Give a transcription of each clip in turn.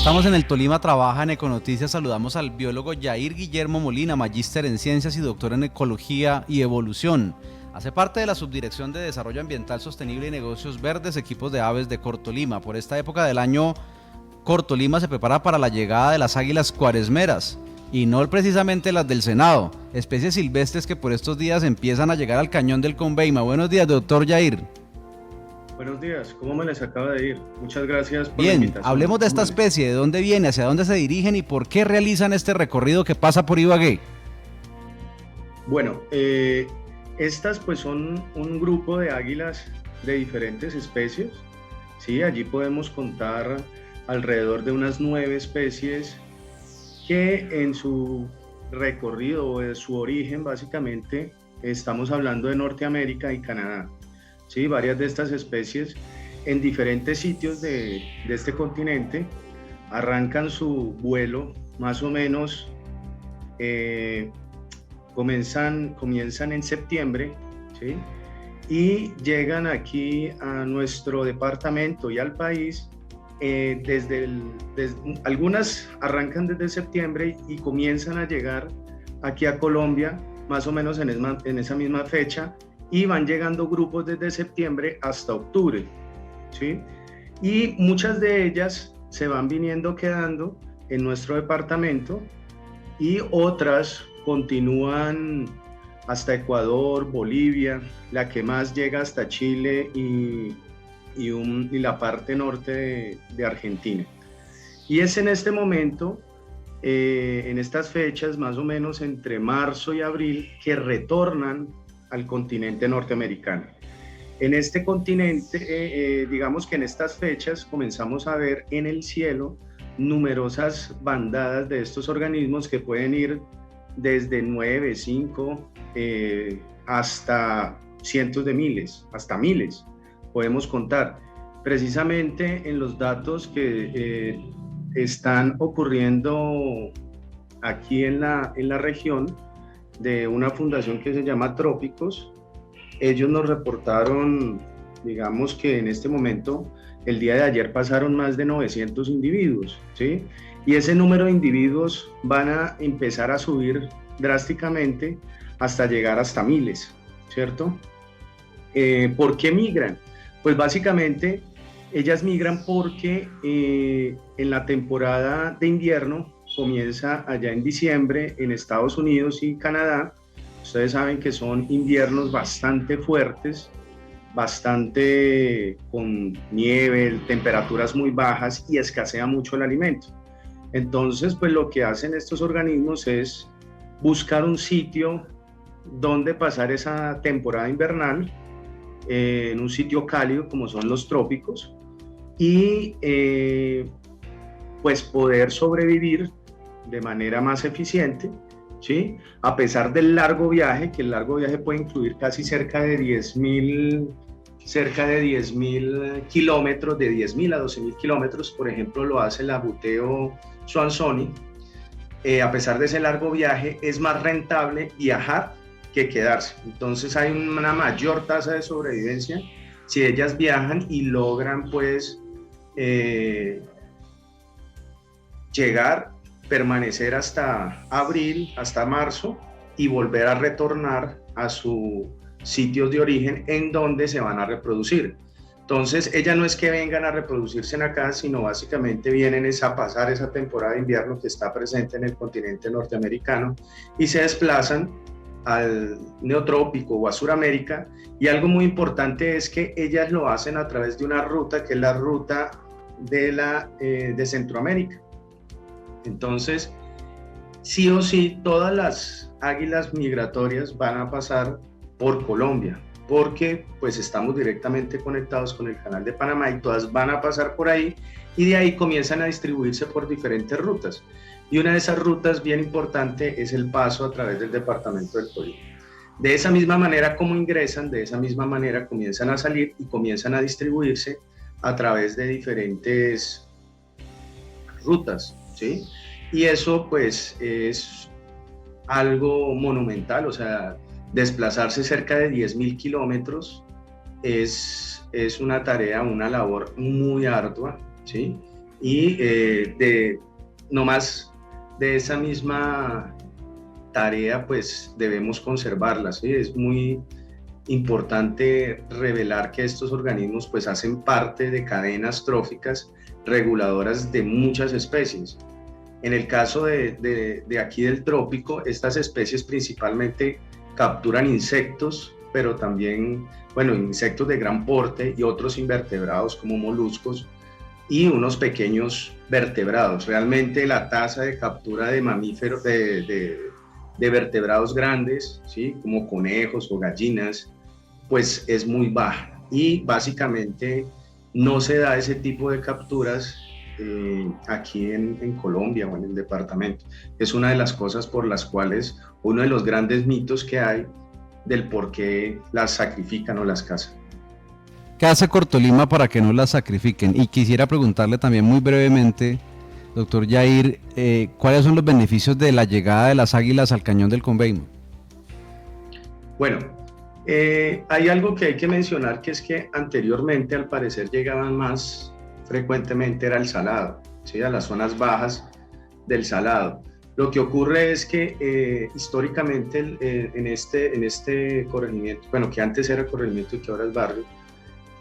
Estamos en el Tolima Trabaja en Econoticias. Saludamos al biólogo Yair Guillermo Molina, magíster en Ciencias y doctor en Ecología y Evolución. Hace parte de la Subdirección de Desarrollo Ambiental Sostenible y Negocios Verdes, Equipos de Aves de Cortolima. Por esta época del año, Cortolima se prepara para la llegada de las águilas cuaresmeras, y no precisamente las del Senado, especies silvestres que por estos días empiezan a llegar al cañón del Conveima. Buenos días, doctor Yair. Buenos días, ¿cómo me les acaba de ir? Muchas gracias por la Bien, invitación. hablemos de esta especie, de dónde viene, hacia dónde se dirigen y por qué realizan este recorrido que pasa por Ibagué. Bueno, estas pues son un grupo de águilas de diferentes especies, ¿sí? Allí podemos contar alrededor de unas 9 especies que en su recorrido o de su origen básicamente estamos hablando de Norteamérica y Canadá. Sí, varias de estas especies en diferentes sitios de este continente arrancan su vuelo más o menos, comienzan en septiembre, ¿sí? Y llegan aquí a nuestro departamento y al país. Algunas arrancan desde septiembre y comienzan a llegar aquí a Colombia más o menos en esa misma fecha, y van llegando grupos desde septiembre hasta octubre, ¿sí? Y muchas de ellas se van quedando en nuestro departamento y otras continúan hasta Ecuador, Bolivia, la que más llega hasta Chile y la parte norte de Argentina. Y es en este momento, en estas fechas, más o menos entre marzo y abril, que retornan al continente norteamericano. En este continente, digamos que en estas fechas comenzamos a ver en el cielo numerosas bandadas de estos organismos que pueden ir desde 9, 5, hasta cientos de miles, hasta miles, podemos contar. Precisamente en los datos que están ocurriendo aquí en la región, de una fundación que se llama Trópicos, ellos nos reportaron, digamos que en este momento, el día de ayer pasaron más de 900 individuos, ¿sí? Y ese número de individuos van a empezar a subir drásticamente hasta llegar hasta miles, ¿cierto? ¿Por qué migran? Pues básicamente ellas migran porque en la temporada de invierno comienza allá en diciembre en Estados Unidos y Canadá. Ustedes saben que son inviernos bastante fuertes, bastante con nieve, temperaturas muy bajas y escasea mucho el alimento. Entonces, pues lo que hacen estos organismos es buscar un sitio donde pasar esa temporada invernal, en un sitio cálido como son los trópicos, y pues poder sobrevivir de manera más eficiente, ¿sí? A pesar del largo viaje, que el largo viaje puede incluir casi cerca de 10.000 kilómetros, de 10.000 a 12.000 kilómetros, por ejemplo, lo hace la buteo Swansoni. A pesar de ese largo viaje, es más rentable viajar que quedarse. Entonces hay una mayor tasa de sobrevivencia si ellas viajan y logran, pues, permanecer hasta abril, hasta marzo, y volver a retornar a su sitio de origen en donde se van a reproducir. Entonces, ellas no es que vengan a reproducirse en acá, sino básicamente vienen a pasar esa temporada de invierno que está presente en el continente norteamericano y se desplazan al neotrópico o a Sudamérica. Y algo muy importante es que ellas lo hacen a través de una ruta que es la ruta de Centroamérica. Entonces, sí o sí, todas las águilas migratorias van a pasar por Colombia, porque pues estamos directamente conectados con el canal de Panamá y todas van a pasar por ahí, y de ahí comienzan a distribuirse por diferentes rutas. Y una de esas rutas bien importante es el paso a través del departamento del Tolima. De esa misma manera como ingresan, de esa misma manera comienzan a salir y comienzan a distribuirse a través de diferentes rutas, ¿sí? Y eso pues es algo monumental, o sea, desplazarse cerca de 10.000 kilómetros es una tarea, una labor muy ardua, ¿sí? y nomás de esa misma tarea pues debemos conservarlas, ¿sí? Es muy importante revelar que estos organismos pues hacen parte de cadenas tróficas reguladoras de muchas especies. En el caso de aquí del trópico, estas especies principalmente capturan insectos, pero también, bueno, insectos de gran porte y otros invertebrados como moluscos y unos pequeños vertebrados. Realmente la tasa de captura de mamíferos, de vertebrados grandes, ¿sí? Como conejos o gallinas, pues es muy baja y básicamente no se da ese tipo de capturas aquí en Colombia o en el departamento. Es una de las cosas por las cuales, uno de los grandes mitos que hay del por qué las sacrifican o las cazan. ¿Qué hace Cortolima para que no las sacrifiquen? Y quisiera preguntarle también muy brevemente, doctor Yair, ¿cuáles son los beneficios de la llegada de las águilas al Cañón del Conveima? Bueno, hay algo que hay que mencionar, que es que anteriormente al parecer llegaban más frecuentemente era el Salado, ¿sí? A las zonas bajas del Salado. Lo que ocurre es que históricamente en este corregimiento, bueno, que antes era corregimiento y que ahora es barrio,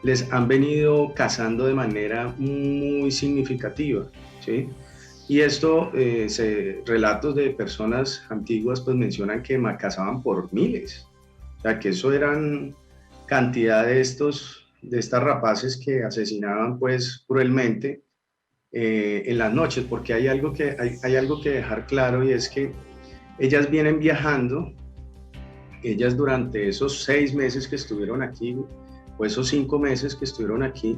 les han venido cazando de manera muy significativa, ¿sí? Y esto, relatos de personas antiguas pues mencionan que cazaban por miles, o sea que eso eran cantidad de estas rapaces que asesinaban pues cruelmente en las noches, porque hay algo que dejar claro, y es que ellas vienen viajando, ellas durante esos 6 meses que estuvieron aquí, o esos 5 meses que estuvieron aquí,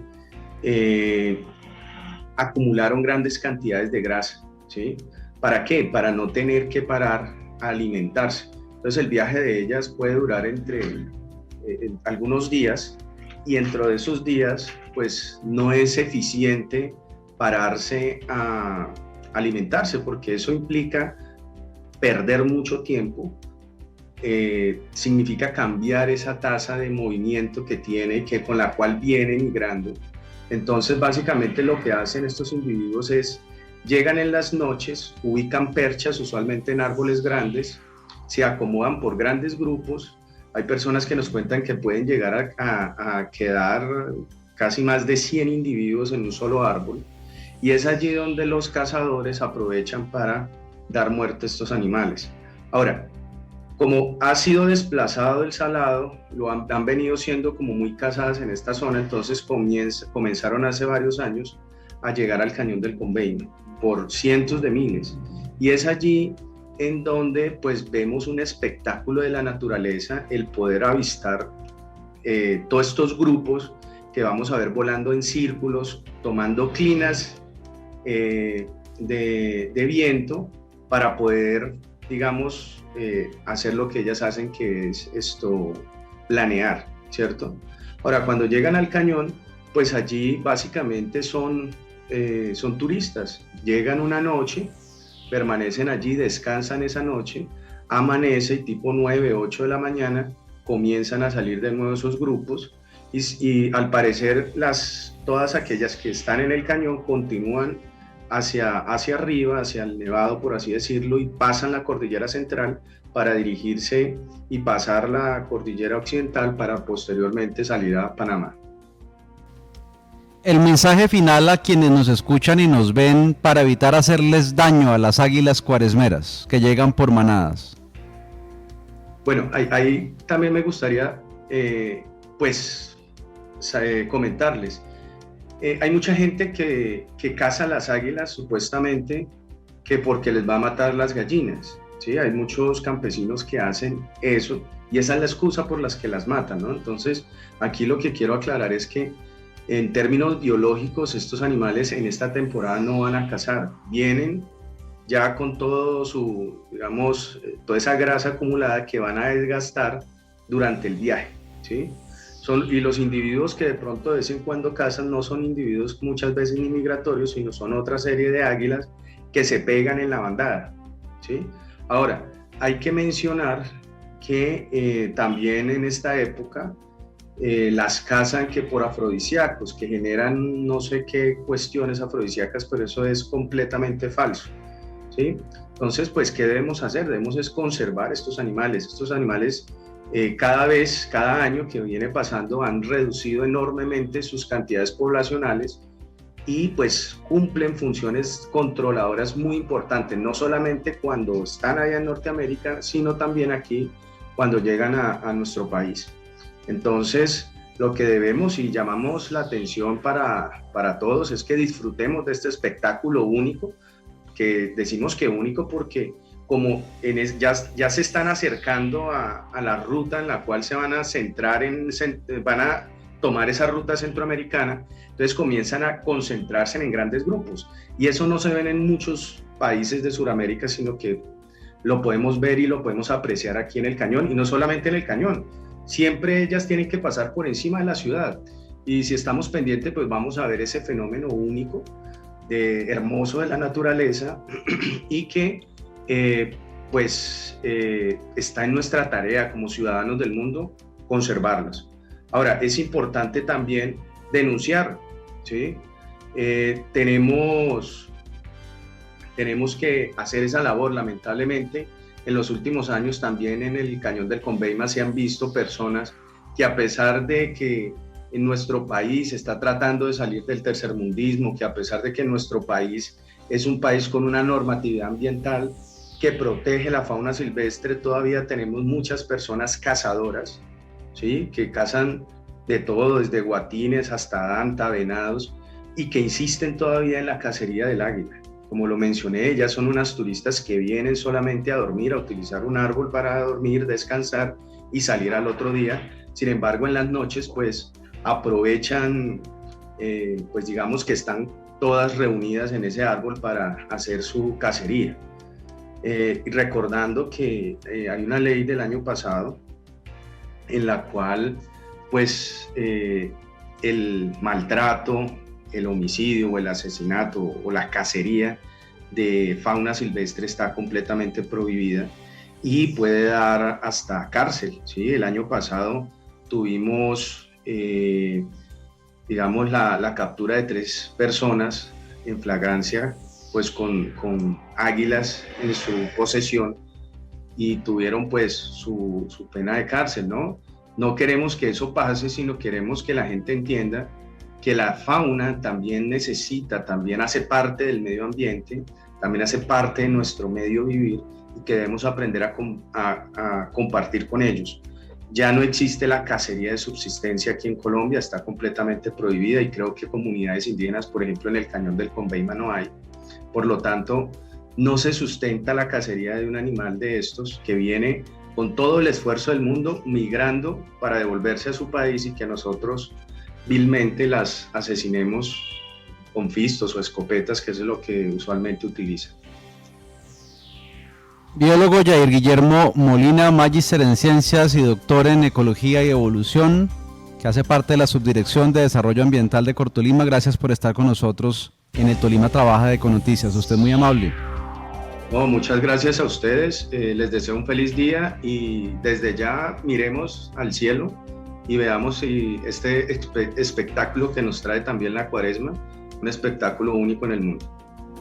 acumularon grandes cantidades de grasa, ¿sí? ¿Para qué? Para no tener que parar a alimentarse. Entonces el viaje de ellas puede durar entre algunos días, y dentro de esos días pues no es eficiente pararse a alimentarse, porque eso implica perder mucho tiempo, significa cambiar esa tasa de movimiento que tiene, con la cual viene migrando. Entonces básicamente lo que hacen estos individuos es, llegan en las noches, ubican perchas usualmente en árboles grandes, se acomodan por grandes grupos. Hay personas que nos cuentan que pueden llegar a quedar casi más de 100 individuos en un solo árbol, y es allí donde los cazadores aprovechan para dar muerte a estos animales. Ahora, como ha sido desplazado el Salado, han venido siendo como muy cazadas en esta zona, entonces comenzaron hace varios años a llegar al Cañón del Conveima por cientos de miles, y es allí en donde pues vemos un espectáculo de la naturaleza, el poder avistar todos estos grupos que vamos a ver volando en círculos, tomando clinas de viento para poder, digamos, hacer lo que ellas hacen, que es planear, ¿cierto? Ahora, cuando llegan al cañón, pues allí básicamente son turistas, llegan una noche, permanecen allí, descansan esa noche, amanece y tipo 9, 8 de la mañana comienzan a salir de nuevo esos grupos, y al parecer todas aquellas que están en el cañón continúan hacia arriba, hacia el nevado, por así decirlo, y pasan la cordillera central para dirigirse y pasar la cordillera occidental para posteriormente salir a Panamá. El mensaje final a quienes nos escuchan y nos ven para evitar hacerles daño a las águilas cuaresmeras que llegan por manadas. Bueno, ahí también me gustaría comentarles. Hay mucha gente que caza las águilas supuestamente que porque les va a matar las gallinas, ¿sí? Hay muchos campesinos que hacen eso y esa es la excusa por las que las matan, ¿no? Entonces, aquí lo que quiero aclarar es que en términos biológicos estos animales en esta temporada no van a cazar, vienen ya con todo digamos, toda esa grasa acumulada que van a desgastar durante el viaje, ¿sí? Y los individuos que de pronto de vez en cuando cazan no son individuos muchas veces ni migratorios, sino son otra serie de águilas que se pegan en la bandada, ¿sí? Ahora, hay que mencionar que también en esta época las cazan que por afrodisíacos, que generan no sé qué cuestiones afrodisíacas, pero eso es completamente falso, ¿sí? Entonces, pues, ¿qué debemos hacer? Debemos es conservar estos animales. Estos animales cada año que viene pasando han reducido enormemente sus cantidades poblacionales y pues cumplen funciones controladoras muy importantes, no solamente cuando están allá en Norteamérica, sino también aquí cuando llegan a nuestro país. Entonces, lo que debemos y llamamos la atención para todos es que disfrutemos de este espectáculo único, que decimos que único porque como ya se están acercando a la ruta en la cual se van a centrar, van a tomar esa ruta centroamericana, entonces comienzan a concentrarse en grandes grupos. Y eso no se ve en muchos países de Sudamérica, sino que lo podemos ver y lo podemos apreciar aquí en el cañón, y no solamente en el cañón. Siempre ellas tienen que pasar por encima de la ciudad. Y si estamos pendientes, pues vamos a ver ese fenómeno único, hermoso de la naturaleza y que está en nuestra tarea como ciudadanos del mundo conservarlas. Ahora, es importante también denunciar, ¿sí? Tenemos que hacer esa labor. Lamentablemente, en los últimos años también en el Cañón del Conveima se han visto personas que, a pesar de que en nuestro país está tratando de salir del tercermundismo, que a pesar de que nuestro país es un país con una normatividad ambiental que protege la fauna silvestre, todavía tenemos muchas personas cazadoras, ¿sí? Que cazan de todo, desde guatines hasta danta, venados, y que insisten todavía en la cacería del águila. Como lo mencioné, ellas son unas turistas que vienen solamente a dormir, a utilizar un árbol para dormir, descansar y salir al otro día. Sin embargo, en las noches, pues, aprovechan, pues digamos que están todas reunidas en ese árbol para hacer su cacería. Recordando que hay una ley del año pasado en la cual, pues, el maltrato, el homicidio o el asesinato o la cacería de fauna silvestre está completamente prohibida y puede dar hasta cárcel, ¿sí? El año pasado tuvimos, digamos, la captura de 3 personas en flagrancia, pues con águilas en su posesión, y tuvieron pues su pena de cárcel, ¿no? No queremos que eso pase, sino queremos que la gente entienda que la fauna también también hace parte del medio ambiente, también hace parte de nuestro medio vivir, y que debemos aprender a compartir con ellos. Ya no existe la cacería de subsistencia aquí en Colombia, está completamente prohibida, y creo que comunidades indígenas, por ejemplo, en el Cañón del Conveima no hay. Por lo tanto, no se sustenta la cacería de un animal de estos que viene con todo el esfuerzo del mundo migrando para devolverse a su país, y que nosotros vilmente las asesinemos con fistos o escopetas, que es lo que usualmente utilizan. Biólogo Yair Guillermo Molina, magíster en ciencias y doctor en ecología y evolución, que hace parte de la Subdirección de Desarrollo Ambiental de Cortolima. Gracias por estar con nosotros en el Tolima Trabaja de Econoticias. Usted es muy amable. No, muchas gracias a ustedes. Les deseo un feliz día, y desde ya miremos al cielo y veamos si este espectáculo que nos trae también la Cuaresma, un espectáculo único en el mundo.